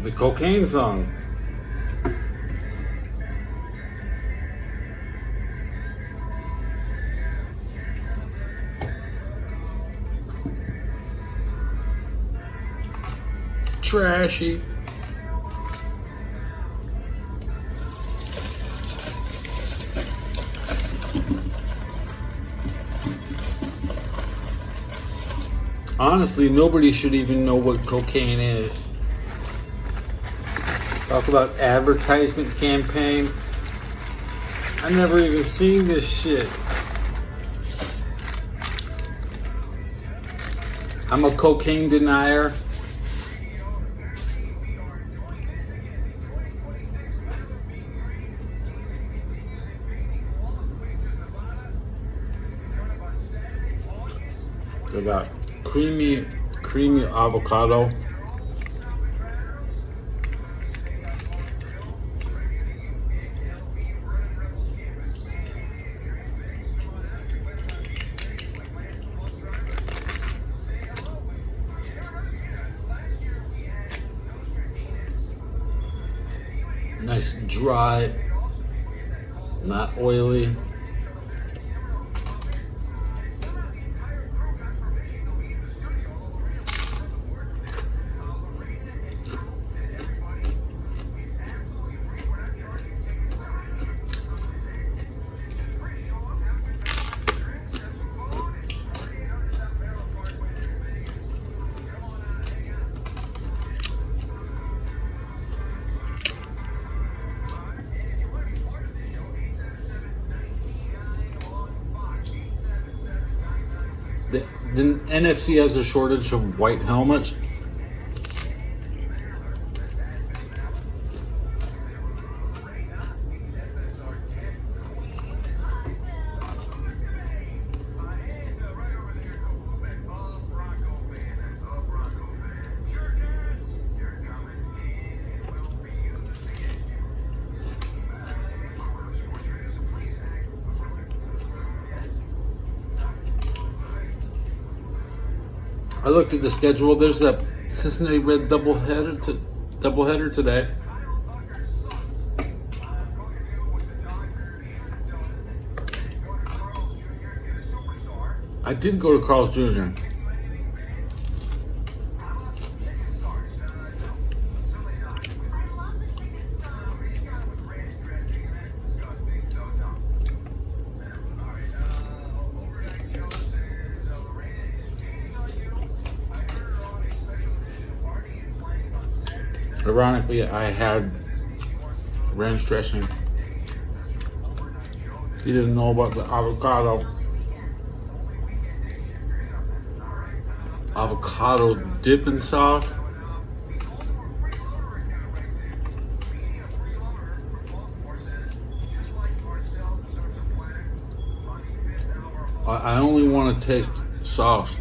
The cocaine song. Trashy. Honestly, nobody should even know what cocaine is. Talk about advertisement campaign. I never even seen this shit. I'm a cocaine denier. They got creamy avocado. Nice dry, not oily. the NFC has a shortage of white helmets. I looked at the schedule. There's a Cincinnati Red doubleheader today. I did go to Carl's Jr. Ironically, I had ranch dressing. He didn't know about the avocado dipping sauce. I only want to taste sauce.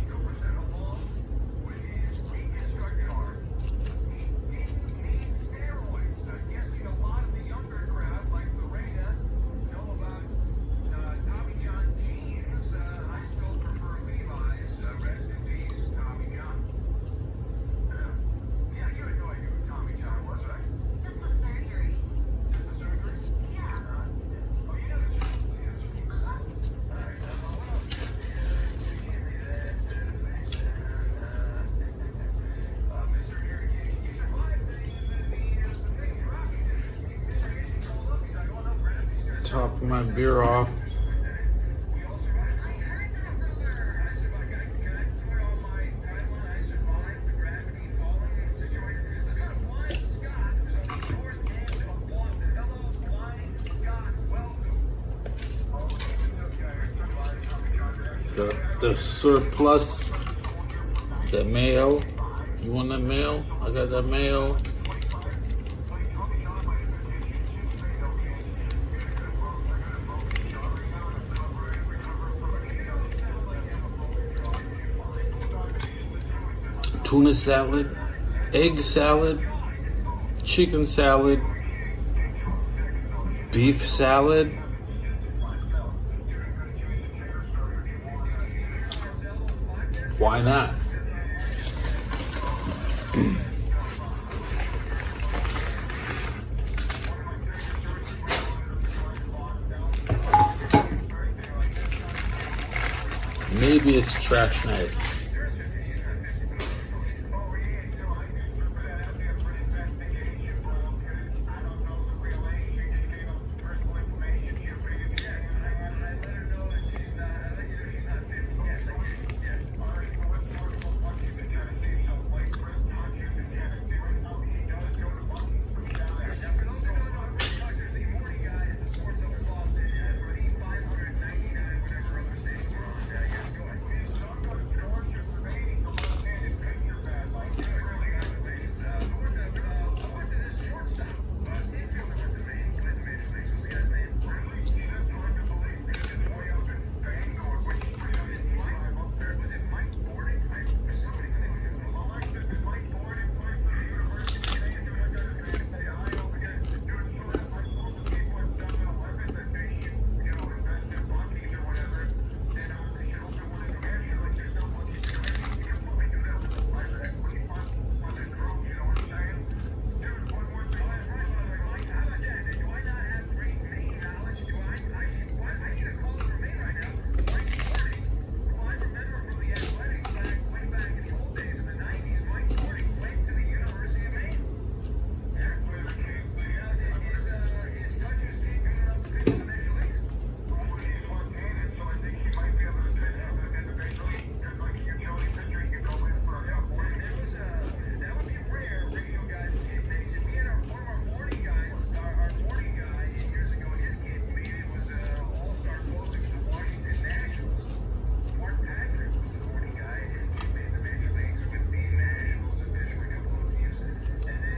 Top my beer off. The surplus, the mayo. You want that mayo? I got that mayo. Tuna salad, egg salad, chicken salad, beef salad. Why not? Maybe it's trash night.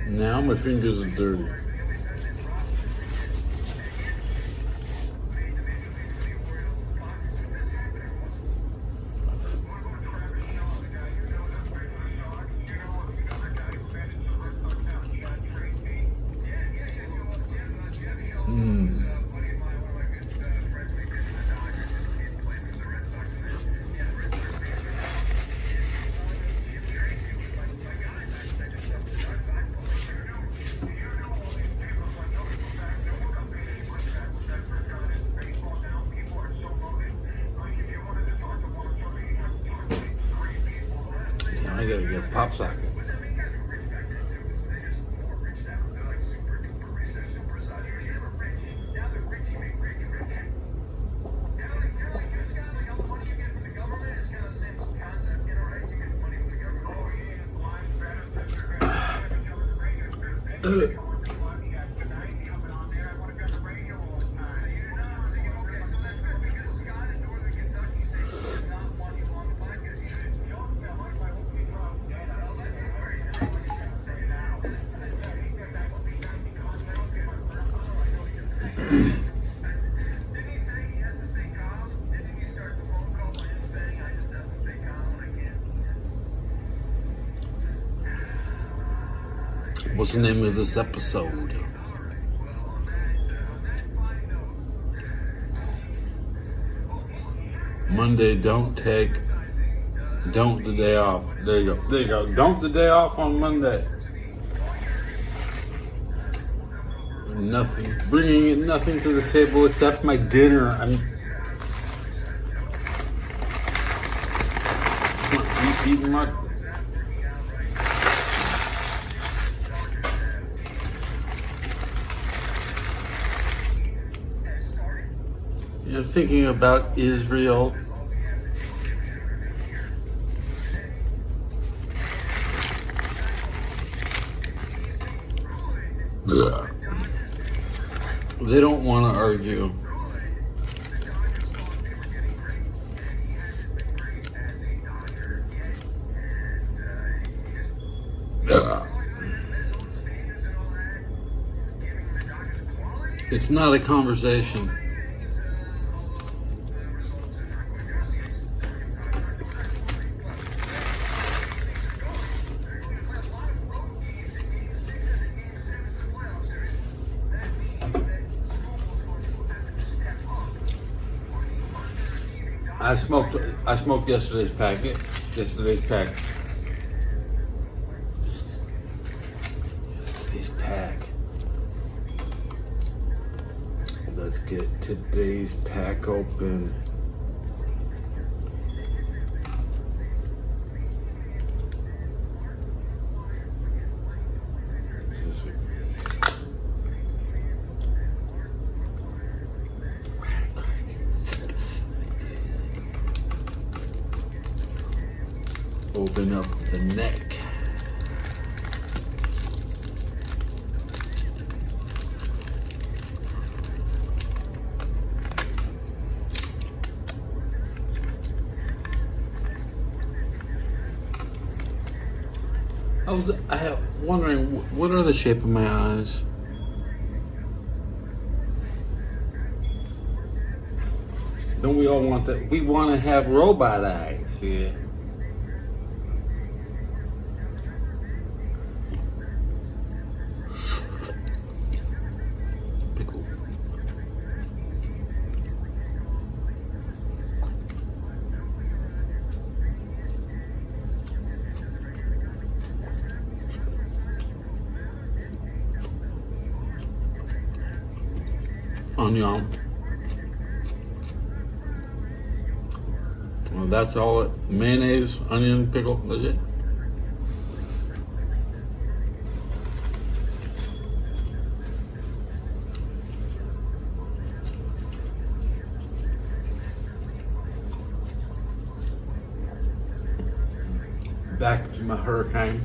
Now my fingers are dirty. I gotta get a pop socket. What's the name of this episode? Monday, don't the day off. There you go. There you go. Don't the day off on Monday. Nothing. Bringing nothing to the table except my dinner. I'm eating my. You know, thinking about Israel. Ugh. They don't want to argue. Ugh. It's not a conversation. I smoked yesterday's pack. Yesterday's pack. Let's get today's pack open. Open up the neck. I was wondering, what are the shape of my eyes? Don't we all want that? We want to have robot eyes, yeah. Onion. Well, that's all it. Mayonnaise, onion, pickle, that's it. Back to my hurricane.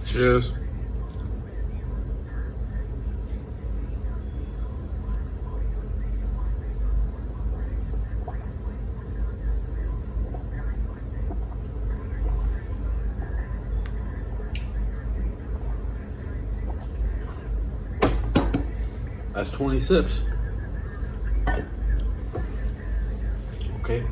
Cheers. That's 20 sips. Okay.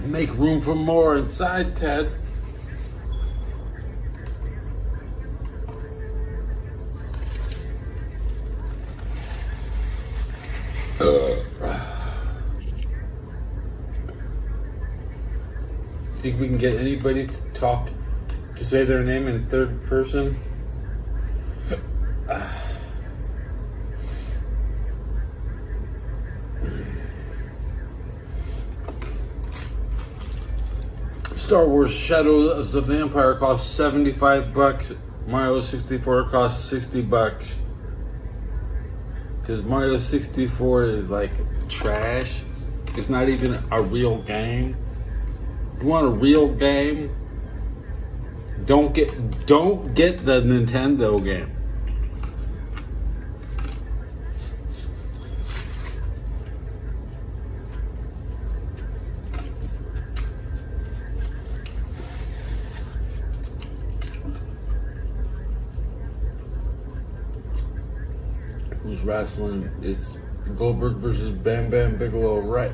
Make room for more inside, Ted. Think we can get anybody to say their name in third person? Star Wars Shadows of the Empire costs $75. Mario 64 costs $60. Because Mario 64 is like trash. It's not even a real game. If you want a real game, don't get the Nintendo game. Who's wrestling? It's Goldberg versus Bam Bam Bigelow right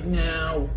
now.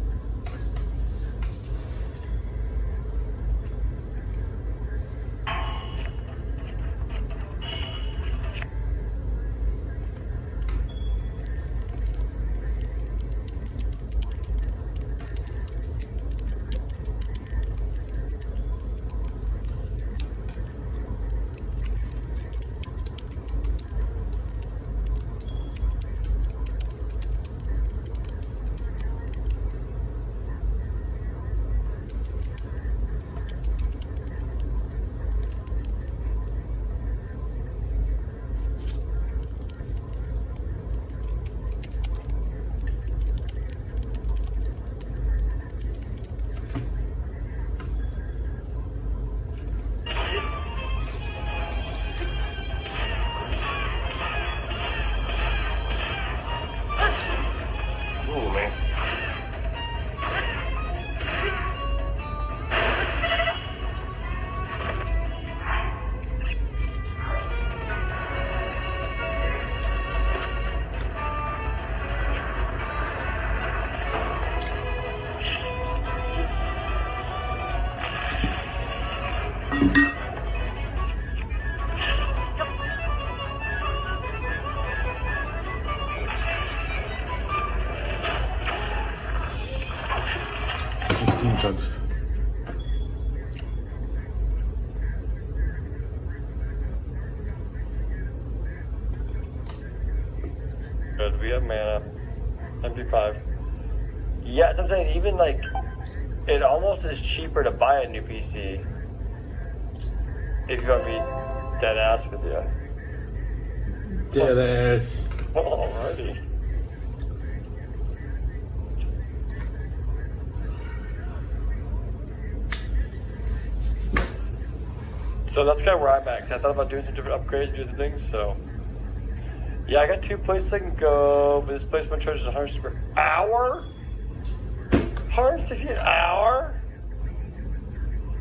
Drugs. Good, we have mana. MP5. Yeah, so I'm saying even like it almost is cheaper to buy a new PC if you want to be dead ass with you. Dead ass. Alrighty. So that's kind of where I'm at. I thought about doing some different upgrades, doing some things. So yeah, I got 2 places I can go, but this place one charges $160 per hour. $160 an hour.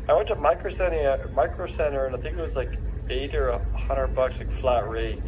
I went to Micro Center, and I think it was like $80 or $100 like flat rate.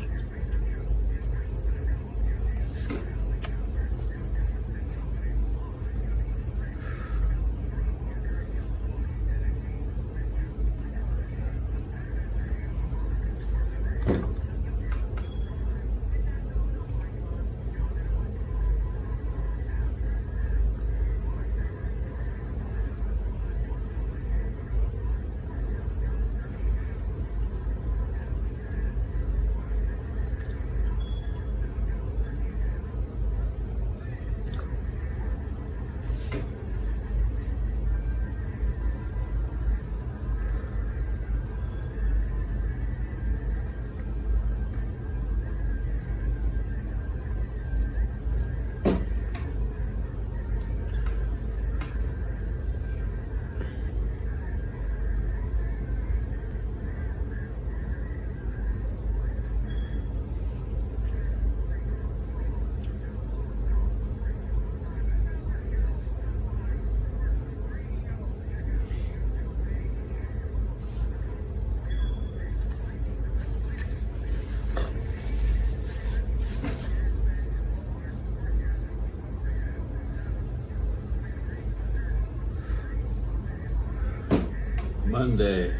Monday.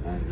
And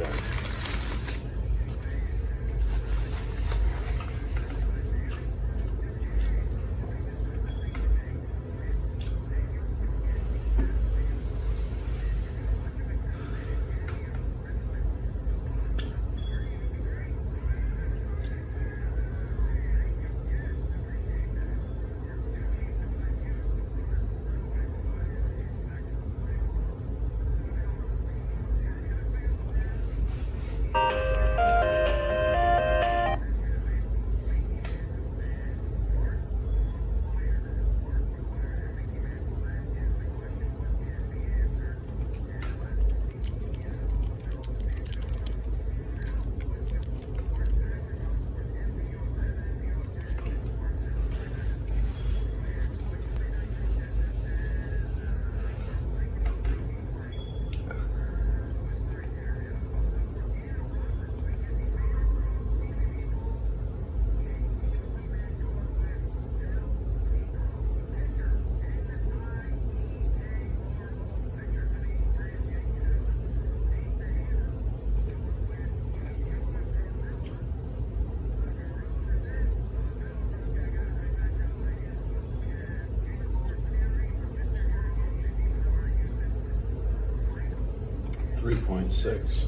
3.6.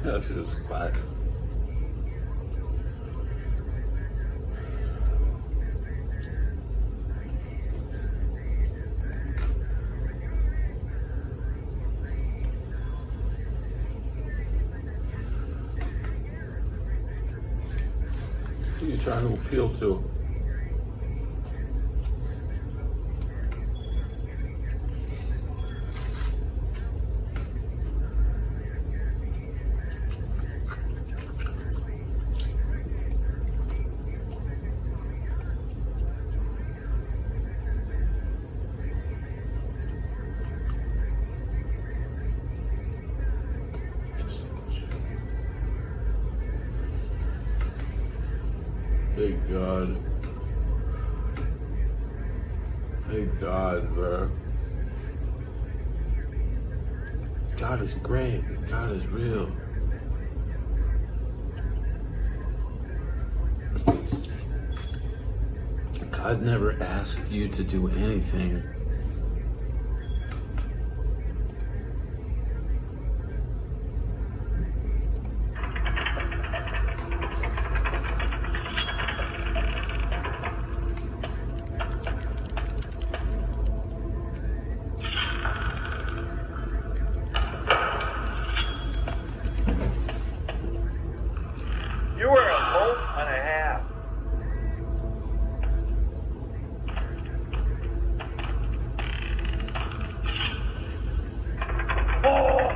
That shit is quiet. Who are you trying to appeal to? Thank God. Thank God, bro. God is great. God is real. God never asked you to do anything. You were a volt and a half. Oh!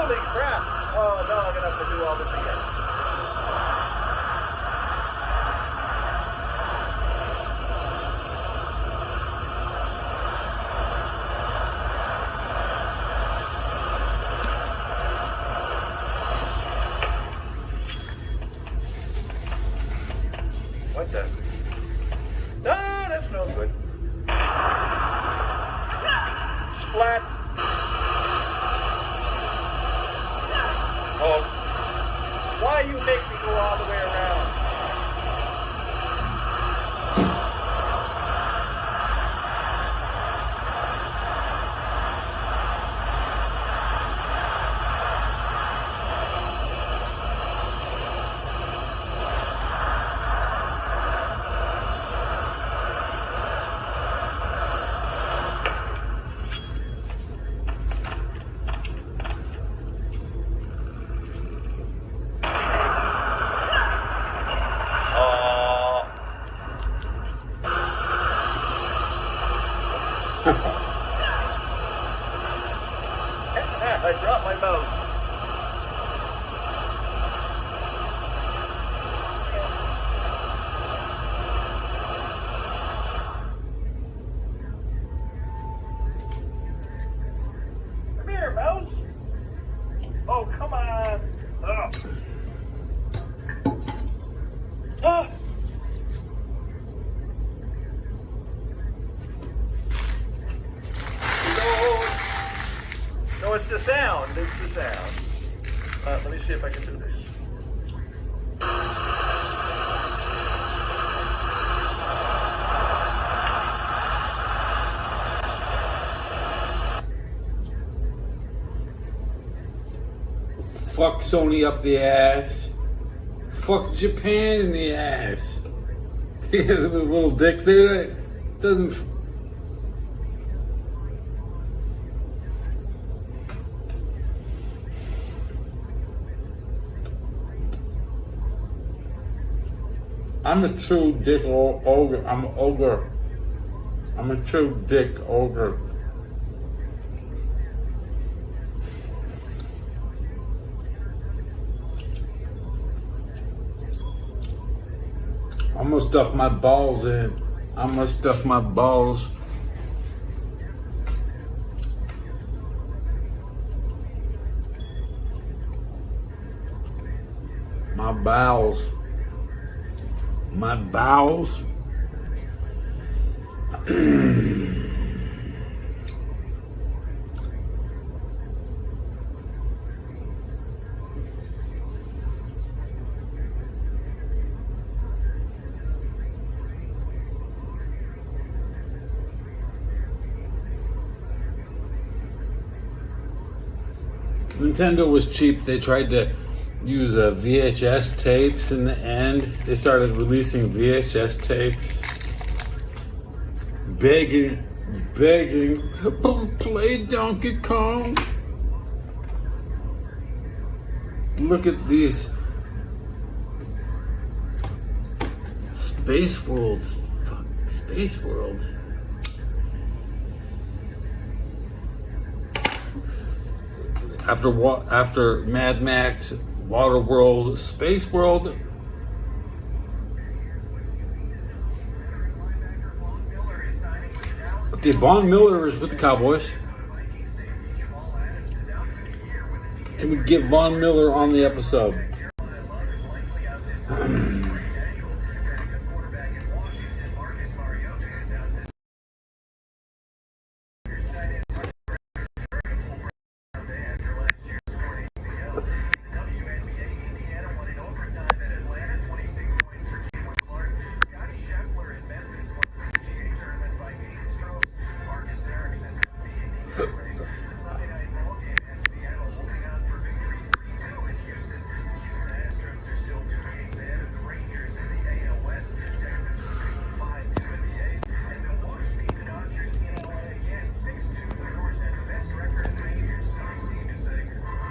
Holy crap! Oh, now I'm gonna have to do all this again. What the? No, that's no good. Splat. Oh, why you make me go all the way around? I dropped my mouse. Come here, mouse. Oh, come on. Oh. Ah. No, it's the sound. It's the sound. Let me see if I can do this. Fuck Sony up the ass. Fuck Japan in the ass. They got a little dick there. Doesn't. I'm a true dick ogre. I'm an ogre. I'm a true dick ogre. I'm gonna stuff my balls in. I'm gonna stuff my balls. My bowels. My bowels. Nintendo was cheap. They tried to use VHS tapes in the end. They started releasing VHS tapes. Begging, play Donkey Kong. Look at these Space World. Fuck, Space World. After Mad Max, Waterworld, Space World. Okay, Von Miller is with the Cowboys. Can we get Von Miller on the episode?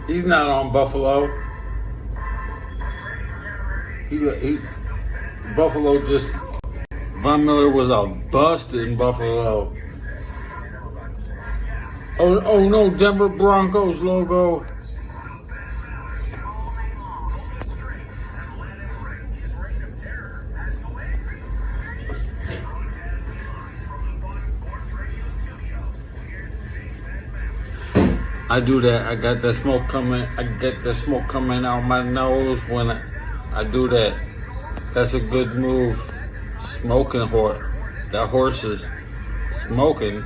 He's not on Buffalo. Buffalo just. Von Miller was a bust in Buffalo. Oh no, Denver Broncos logo. I do that. I got that smoke coming. I get the smoke coming out my nose when I do that. That's a good move. Smoking horse. That horse is smoking.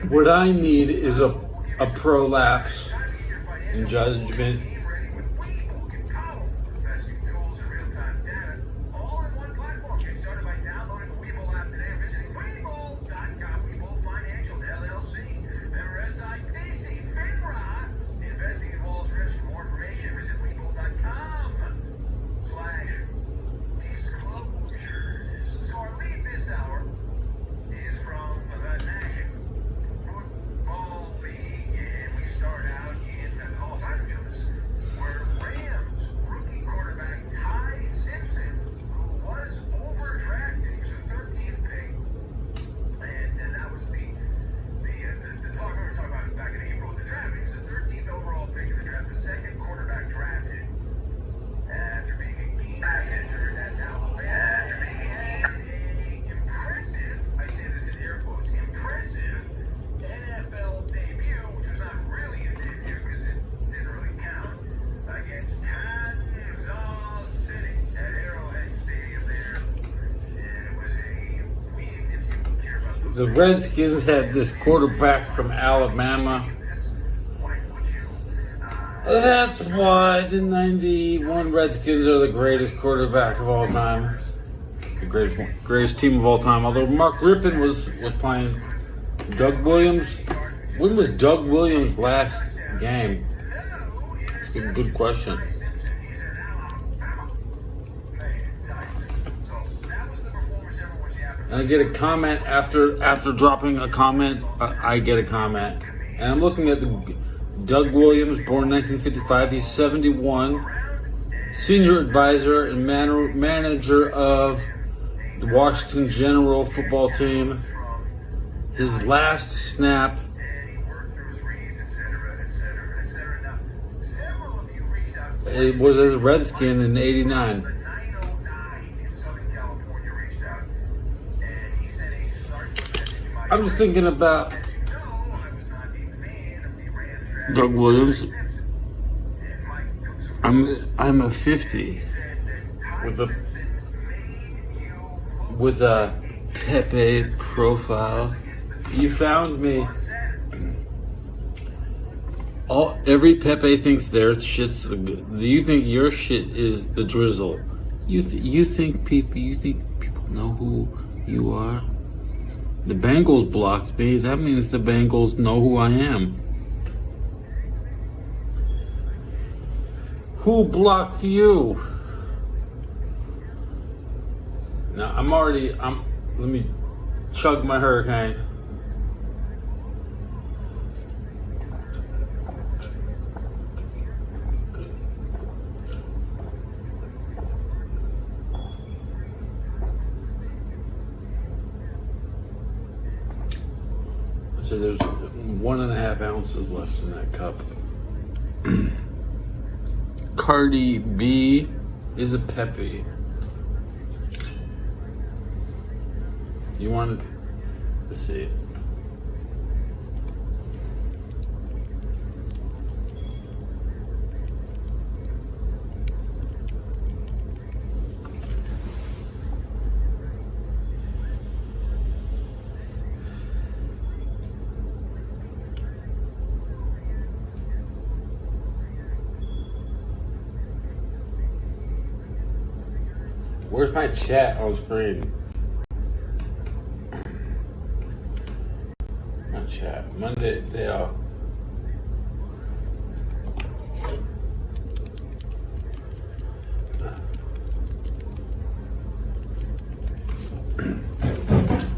What I need is a prolapse in judgment. The Redskins had this quarterback from Alabama. That's why the 91 Redskins are the greatest quarterback of all time. The greatest team of all time. Although Mark Rippon was playing. Doug Williams. When was Doug Williams' last game? It's a good question. And I get a comment after dropping a comment. I get a comment, and I'm looking at the Doug Williams, born in 1955. He's 71, senior advisor and manager of the Washington General football team. His last snap. It was as a Redskin in '89. I'm just thinking about Doug Williams. I'm a 50 with a Pepe profile. You found me. Every Pepe thinks their shit's the good. You think your shit is the drizzle. You think people know who you are. The Bengals blocked me. That means the Bengals know who I am. Who blocked you? Now let me chug my hurricane. So there's 1.5 ounces left in that cup. Cardi B is a Pepe. You wanted to see it. Where's my chat on screen? My chat. Monday, day off.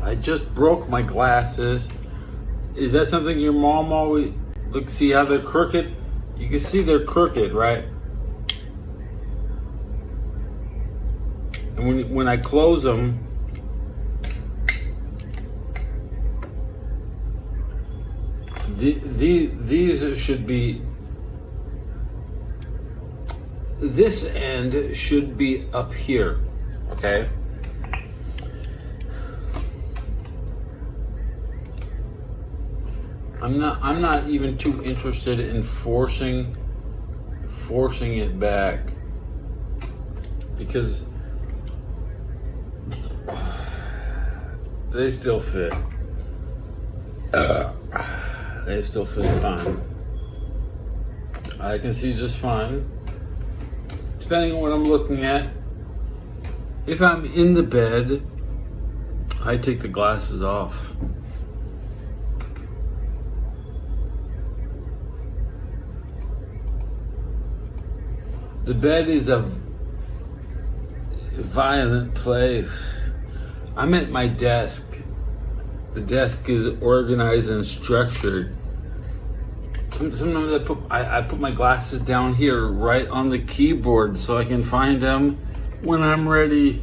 I just broke my glasses. Is that something your mom always look? See how they're crooked? You can see they're crooked, right? And when I close them, these should be. This end should be up here, okay? I'm not even too interested in forcing it back, because they still fit. They still fit fine. I can see just fine, depending on what I'm looking at. If I'm in the bed, I take the glasses off. The bed is a violent place. I'm at my desk. The desk is organized and structured. Sometimes I put my glasses down here right on the keyboard so I can find them when I'm ready.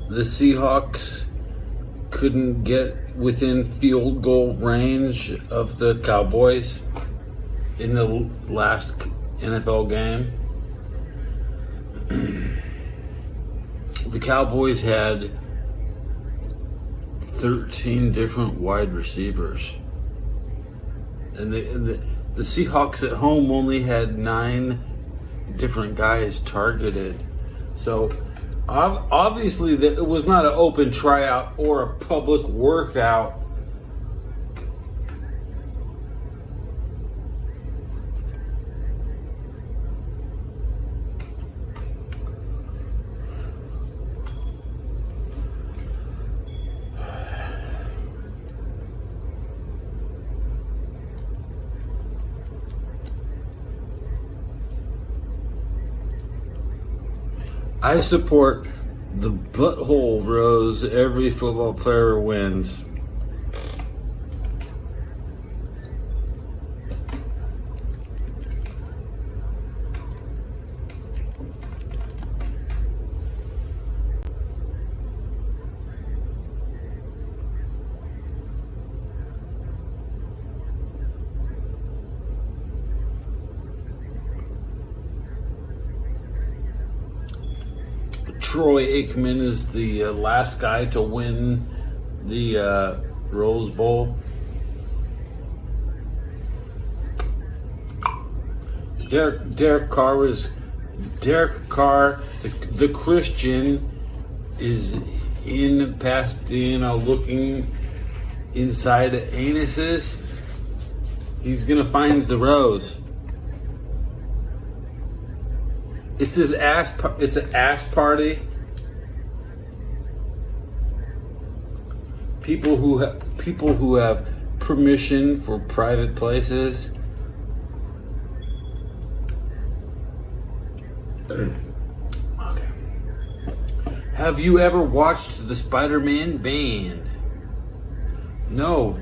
The Seahawks couldn't get within field goal range of the Cowboys in the last NFL game. The Cowboys had 13 different wide receivers. And the Seahawks at home only had 9 different guys targeted. So obviously it was not an open tryout or a public workout. I support the butthole rose every football player wins. Troy Aikman is the last guy to win the Rose Bowl. Derek Carr, the Christian, is in Pasadena looking inside anuses. He's gonna find the rose. It's his ass. It's an ass party. People who have permission for private places. Okay. Have you ever watched the Spider-Man Band? No.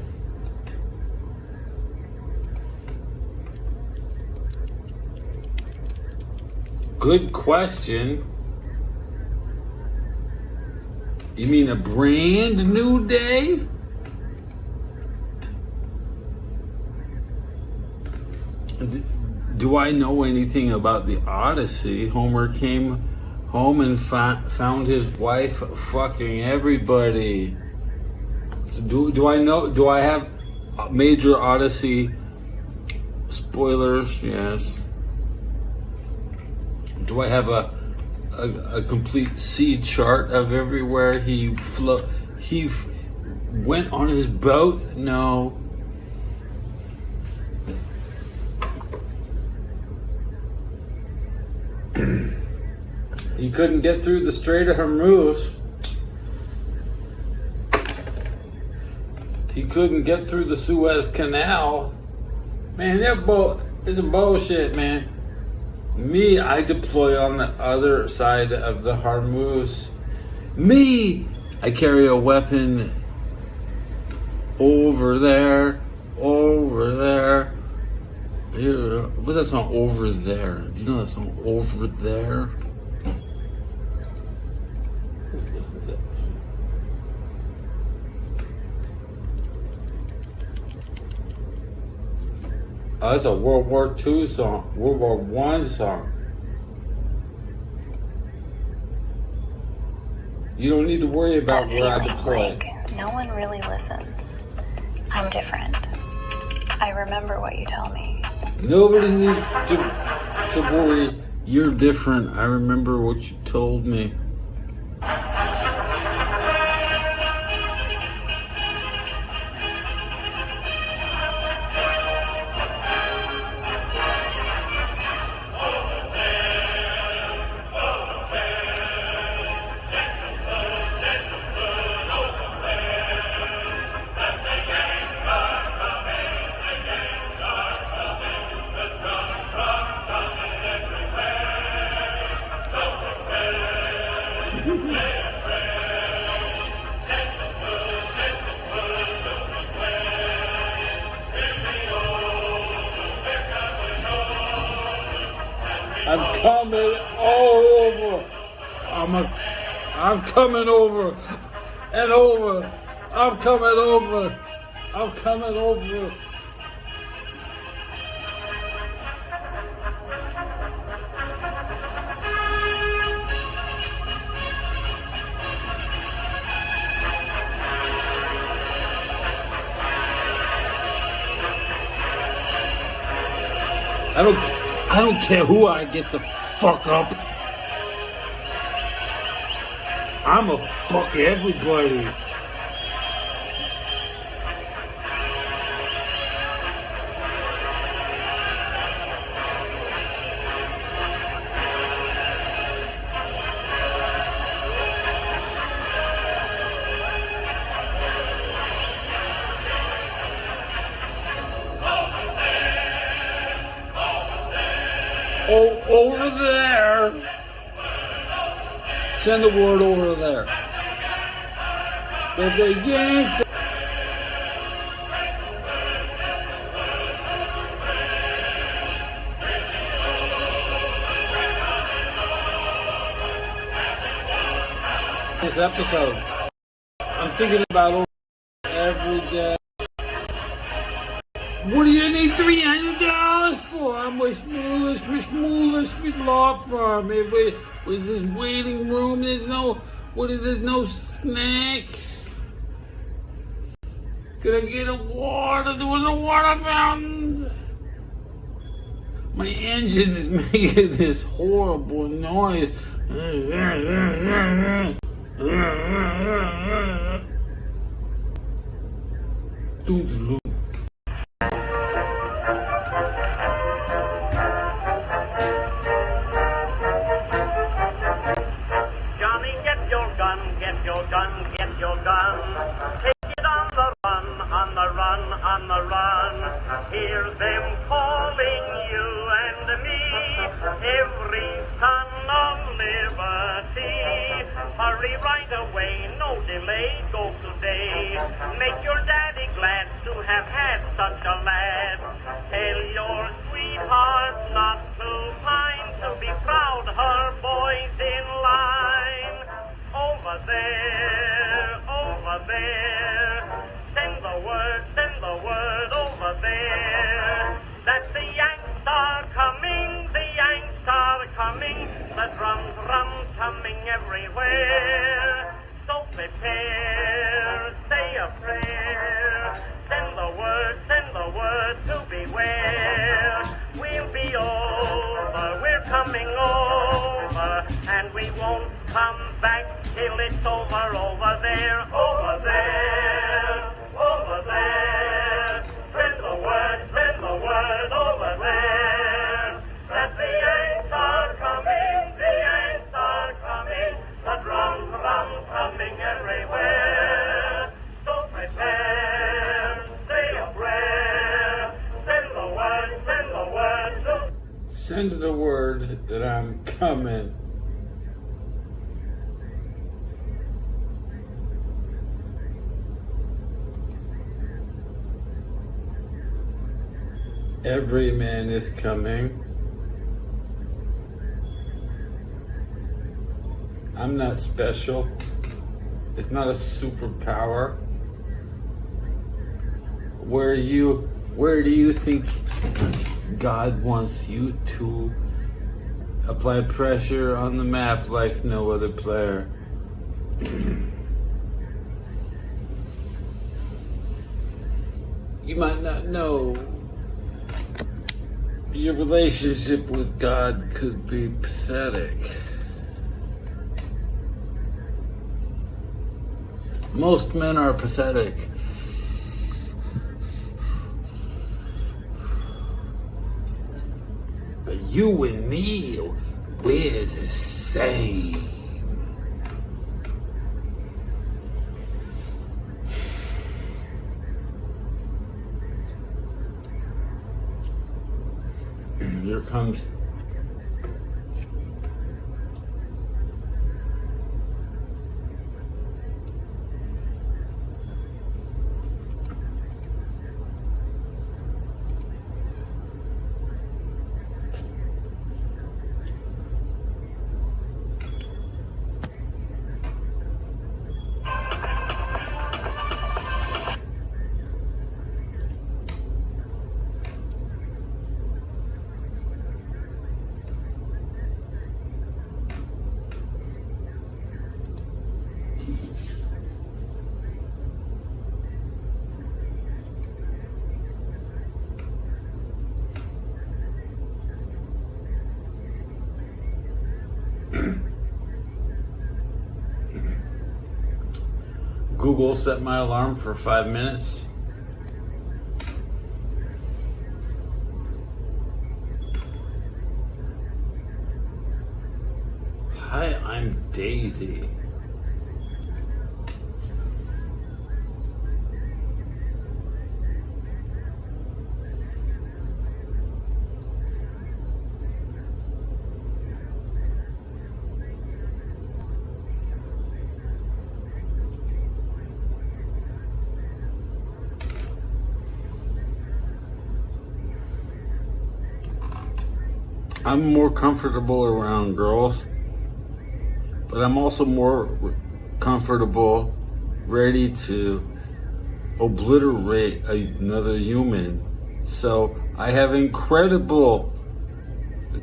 Good question. You mean a brand new day? Do I know anything about the Odyssey? Homer came home and found his wife fucking everybody. Do I know? Do I have major Odyssey spoilers? Yes. Do I have a complete sea chart of everywhere he went on his boat? No. He couldn't get through the Strait of Hormuz. He couldn't get through the Suez Canal. Man, that boat is a bullshit, man. Me, I deploy on the other side of the Hormuz. Me, I carry a weapon over there. Here, what's that song, Over There? Do you know that song, Over There? Let's listen to that. Oh, that's a World War II song, World War I song. You don't need to worry about where I deploy. Like no one really listens. I'm different. I remember what you tell me. Nobody needs to worry. You're different. I remember what you told me. I'm coming over. I'm coming over and over. I'm coming over. I'm coming over. I don't care who I get the fuck up. I'ma fuck everybody. Oh, over there. Send the word over there. That they yanked. This episode, I'm thinking about every day. What do you need $300 for? I'm with Miss Law Firm. It was this waiting room. There's no snacks. Could I get a water? There was a water fountain. My engine is making this horrible noise. Get your gun. Take it on the run, on the run, on the run. Hear them calling you and me, every son of liberty. Hurry right away, no delay, go today. Make your daddy glad to have had such a lad. Tell your sweetheart not to pine, to be proud her boy's in line. Over there, send the word over there, that the Yanks are coming, the drums humming everywhere. So prepare, say a prayer, send the word to beware. We'll be over, we're coming over, and we won't come back till it's over there, over there. Send the word over there, that the Yanks are coming, the Yanks are Send the word that I'm coming. Every man is coming. I'm not special. It's not a superpower. Where do you think God wants you to apply pressure on the map like no other player? You might not know. Your relationship with God could be pathetic. Most men are pathetic. But you and me, we're the same. Here comes Google set my alarm for 5 minutes. Hi, I'm Daisy. I'm more comfortable around girls, but I'm also more comfortable ready to obliterate another human. So I have incredible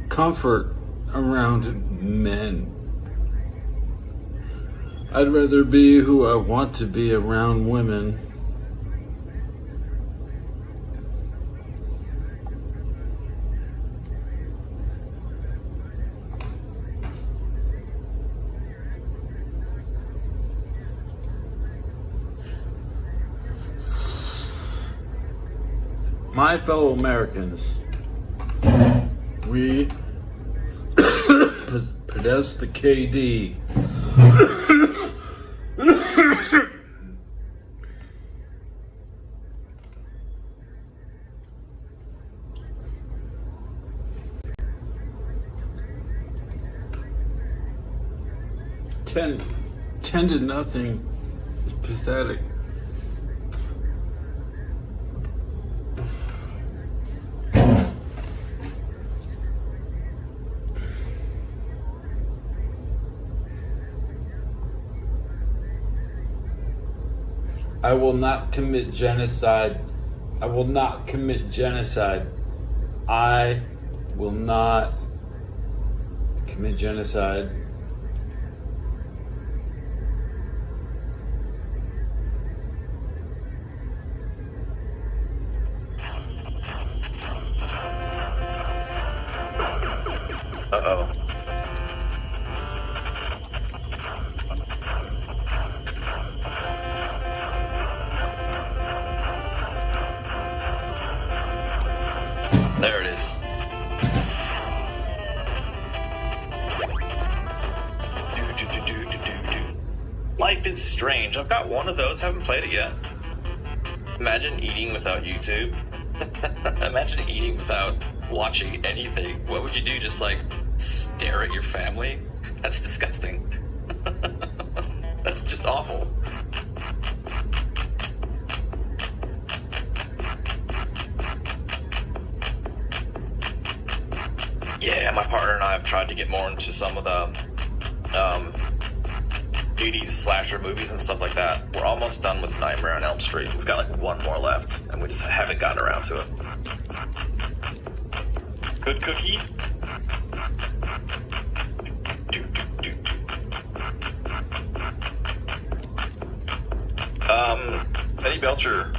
comfort around men. I'd rather be who I want to be around women. My fellow Americans, we possess the KD. Ten to nothing is pathetic. I will not commit genocide. I will not commit genocide. I will not commit genocide. Uh-oh. There it is. Life is Strange. I've got one of those. Haven't played it yet. Imagine eating without YouTube. Imagine eating without watching anything. What would you do? Just like stare at your family? That's disgusting. That's just awful. Yeah, my partner and I have tried to get more into some of the 80s slasher movies and stuff like that. We're almost done with Nightmare on Elm Street. We've got like one more left, and we just haven't gotten around to it. Good cookie? Eddie Belcher,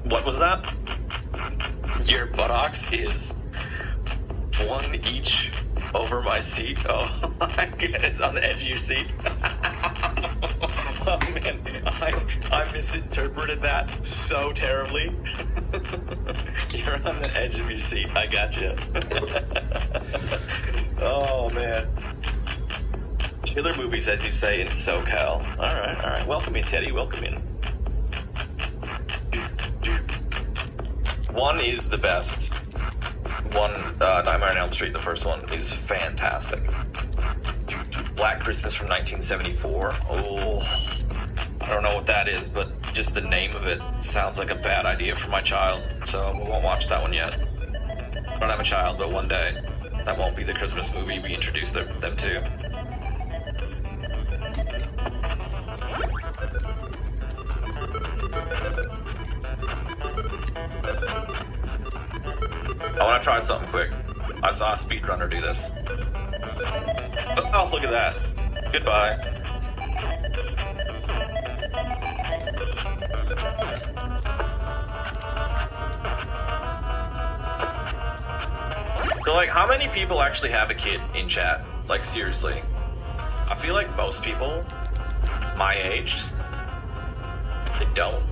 what was that? Your buttocks is one each over my seat. Oh, it's on the edge of your seat. Oh man, I misinterpreted that so terribly. You're on the edge of your seat. I gotcha. Oh man. Killer movies, as you say, in SoCal. All right. Welcome in, Teddy. Welcome in. One is the best. Nightmare on Elm Street, the first one, is fantastic. Black Christmas from 1974. Oh, I don't know what that is, but just the name of it sounds like a bad idea for my child, so we won't watch that one yet. I don't have a child, but one day that won't be the Christmas movie we introduce them to. I want to try something quick. I saw a speedrunner do this. Oh, look at that. Goodbye. So, like, how many people actually have a kid in chat? Like, seriously. I feel like most people my age, they don't.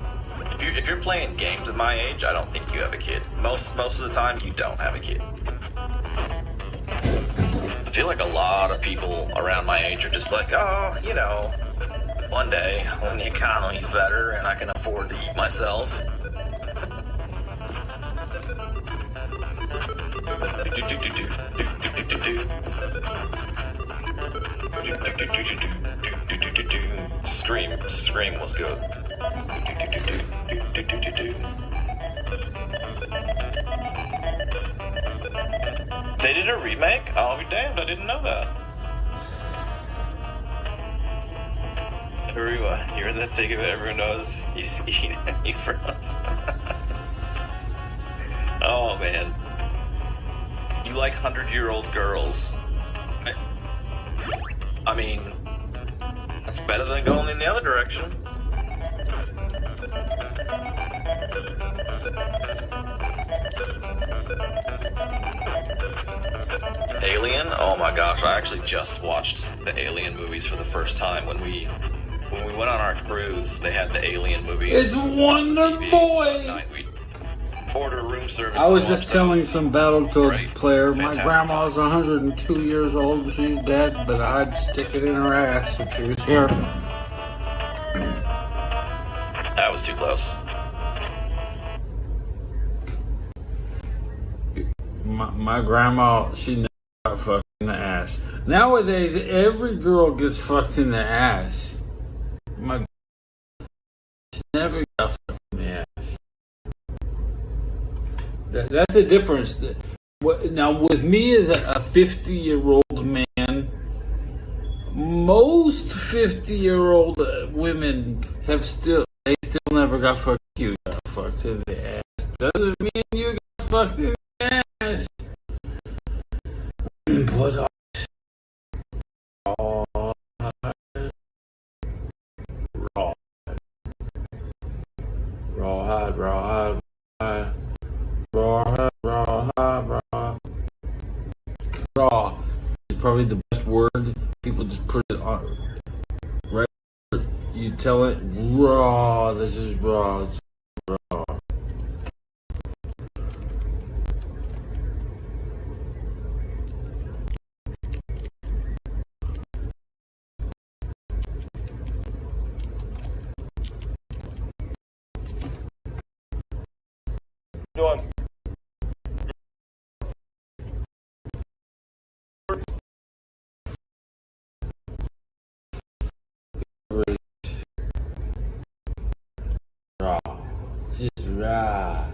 If you're playing games at my age, I don't think you have a kid. Most of the time, you don't have a kid. I feel like a lot of people around my age are just like, oh, you know, one day when the economy's better and I can afford to eat myself. Scream was good. They did a remake? I'll be damned, I didn't know that. Everyone, you're in the thick of it, everyone knows you see you froze. Oh man. You like 100-year-old girls. I mean, that's better than going in the other direction. Alien? Oh my gosh, I actually just watched the Alien movies for the first time. When we went on our cruise, they had the Alien movies. It's Wonder Boy! Order room service. I was just telling some Battletoads player, my Fantastic grandma's 102 years old, she's dead, but I'd stick it in her ass if she was here. That was too close. My grandma, she never got fucked in the ass. Nowadays, every girl gets fucked in the ass. My she never got fucked in the ass. That's the difference. Now, with me as a 50-year-old man, most 50-year-old women they still never got fucked. You got fucked in the ass. Doesn't mean you got fucked in the ass. But rawhide. Raw is probably the best word. People just put it on right. You tell it raw. This is raw. It's raw. doing? Raw. Just raw.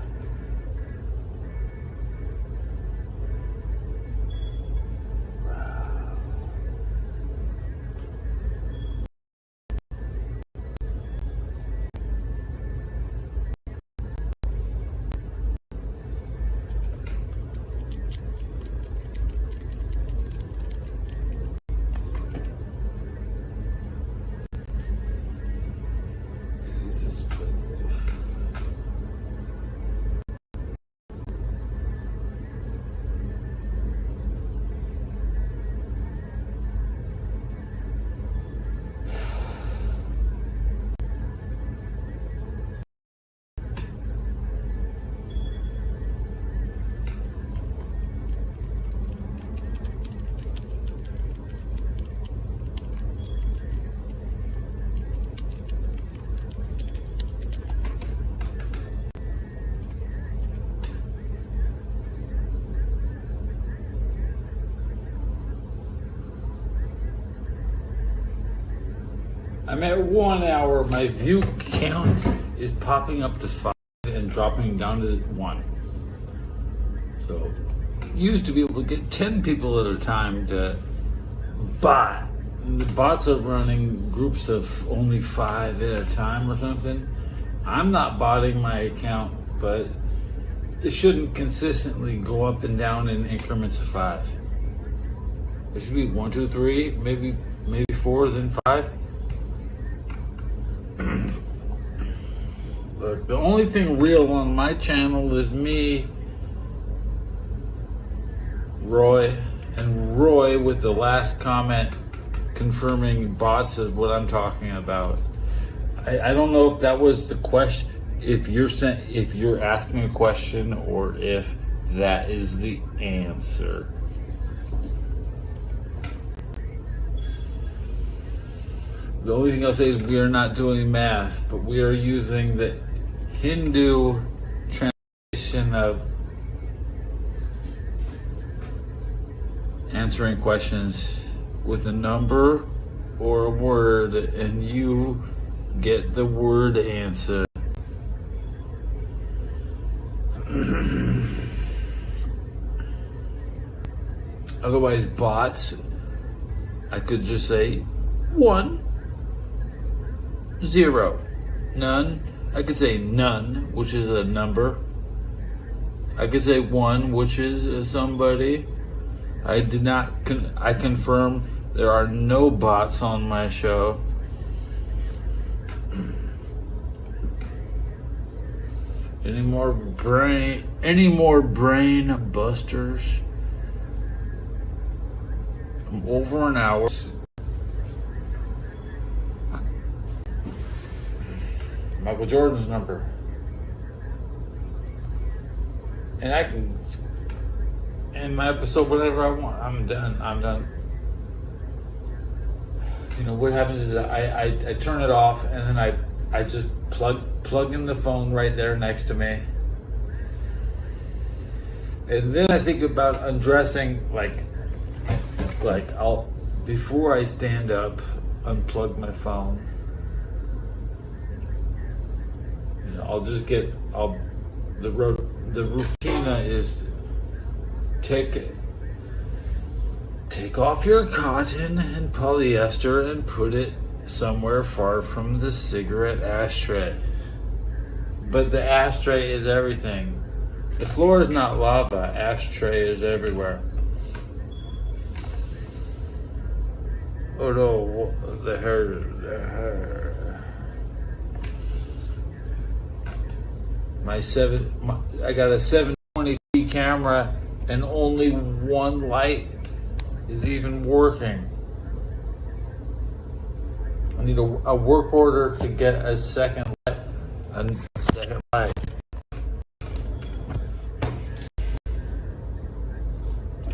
This is I'm at 1 hour. My view count is popping up to 5 and dropping down to 1. So, used to be able to get 10 people at a time to bot. And the bots are running groups of only 5 at a time or something. I'm not botting my account, but it shouldn't consistently go up and down in increments of 5. It should be 1, 2, 3, maybe 4, then 5. Look, the only thing real on my channel is me, Roy, and Roy with the last comment confirming bots is what I'm talking about. I don't know if that was the question, if you're asking a question, or if that is the answer. The only thing I'll say is we are not doing math, but we are using the Hindu translation of answering questions with a number or a word, and you get the word answer. Otherwise, bots, I could just say 1, 0, none. I could say none, which is a number. I could say 1, which is somebody. I confirm there are no bots on my show. Any more brain busters? I'm over an hour. Michael Jordan's number. And I can end my episode whenever I want. I'm done. You know, what happens is I turn it off, and then I just plug in the phone right there next to me. And then I think about undressing, like I'll, before I stand up, unplug my phone. The routine is take off your cotton and polyester and put it somewhere far from the cigarette ashtray. But the ashtray is everything. The floor is not lava. Ashtray is everywhere. Oh no, the hair. I got a 720p camera, and only one light is even working. I need a work order to get a second light.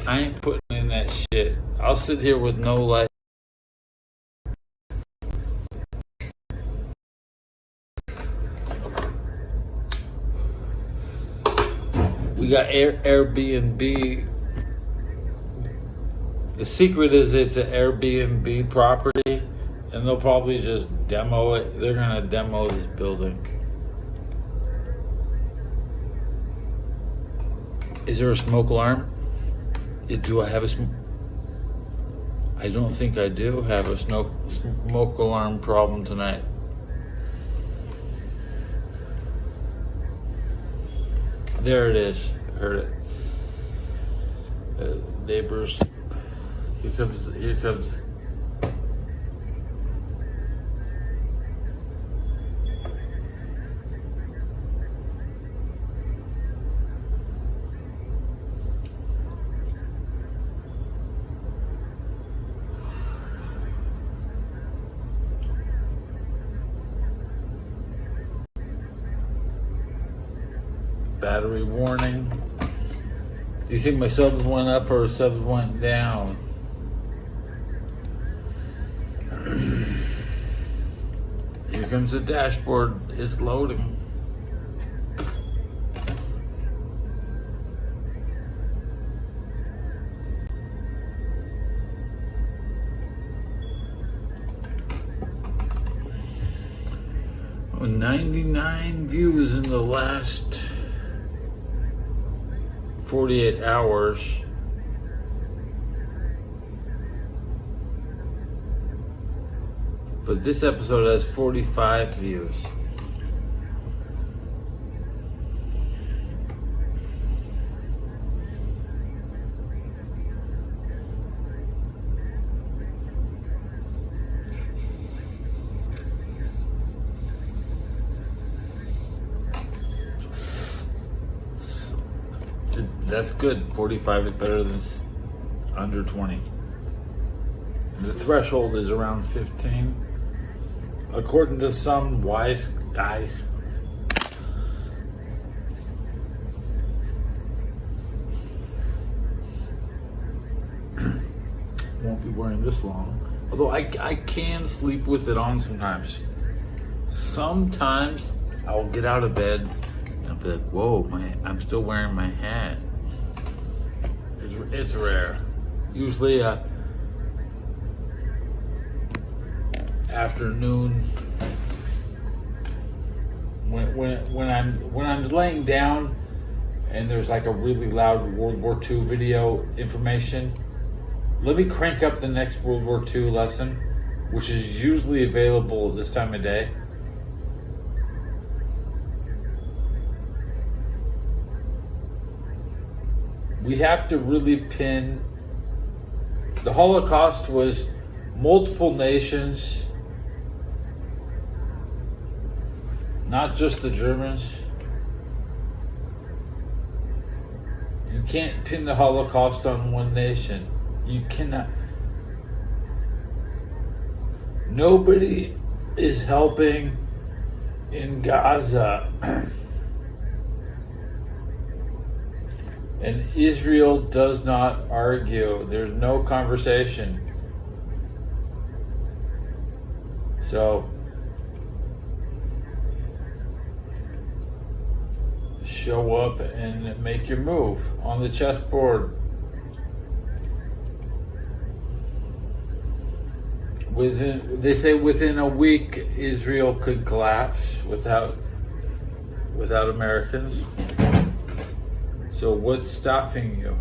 I ain't putting in that shit. I'll sit here with no light. We got Airbnb. The secret is it's an Airbnb property, and they'll probably just demo it. They're gonna demo this building. Is there a smoke alarm? Do I have a smoke? I don't think I do have a smoke alarm problem tonight. There it is. Heard it. Neighbors. Here comes. Battery warning. Do you think my subs went up or subs went down? Here comes the dashboard. It's loading. Oh, 99 views in the last 48 hours. But this episode has 45 views. That's good. 45 is better than under 20. The threshold is around 15. According to some wise guys. Won't be wearing this long. Although I can sleep with it on sometimes. Sometimes I'll get out of bed and I'll be like, whoa, I'm still wearing my hat. It's rare. Usually afternoon when I'm laying down and there's like a really loud World War II video information. Let me crank up the next World War II lesson, which is usually available at this time of day. We have to really pin. The Holocaust was multiple nations, not just the Germans. You can't pin the Holocaust on one nation. You cannot. Nobody is helping in Gaza. And Israel does not argue. There's no conversation. So, show up and make your move on the chessboard. They say within a week Israel could collapse without Americans. So what's stopping you?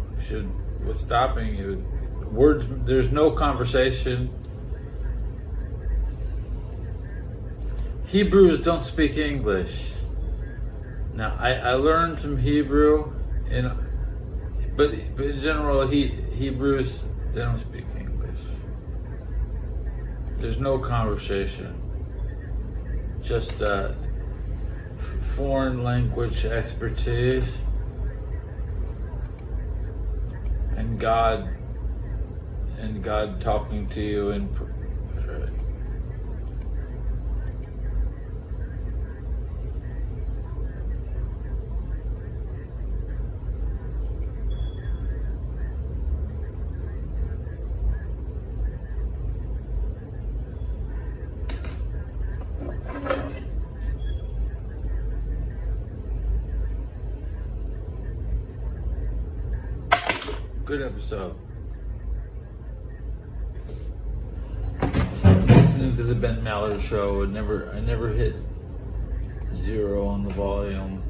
What's stopping you? Words. There's no conversation. Hebrews don't speak English. Now I learned some Hebrew, but in general Hebrews they don't speak English. There's no conversation. Just foreign language expertise. And God talking to you in right. Good episode. Listening to the Ben Maller show, I never hit 0 on the volume.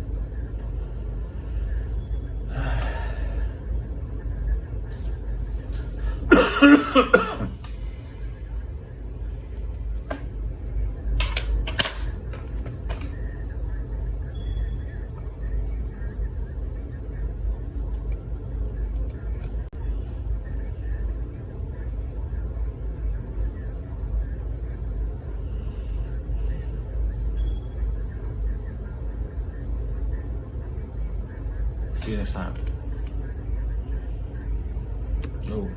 See you next time. Oh.